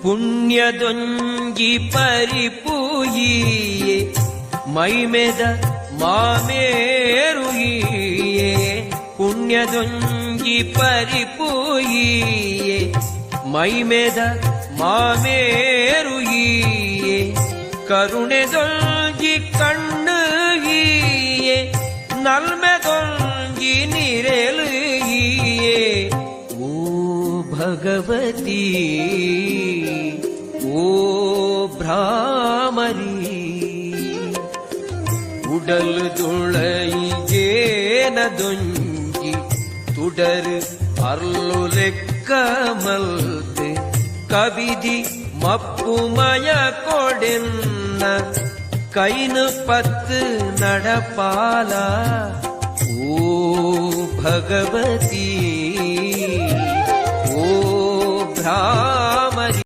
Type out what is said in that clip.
ಪುಣ್ಯದೊಂಜಿ ಪರಿಪೂಯಿಯೇ ಮೈಮೆದ ಮಾಮೇರುಯಿಯೇ ಪುಣ್ಯದೊಂಜಿ ಪರಿಪೂಯಿಯೇ ಮೈಮೆದ ಮಾಮೇರುಯಿಯೇ ಕರುಣೆದೊಂಜಿ ಕಣ್ಣುಯಿಯೇ ನಲ್ಮೆದೊಂಜಿ ನಿರೆಲುಯಿಯೇ ಓ ಭಗವತಿ ಓ ಭ್ರಾಮರಿ ಉಡಲು ದುಳೈಜೇನದೊಂಜಿ ತುಡರು ಅರ್ಲು ಲೆಕ್ಕ ಮಲ್ತೆ ಕವಿದಿ ಮಪ್ಪುಮಯ ಕೊಡೆನ್ನ ಕೈನು ಪತ್ತು ನಡಪಾಲ ಓ ಭಗವತಿ ಓ ಭ್ರಾ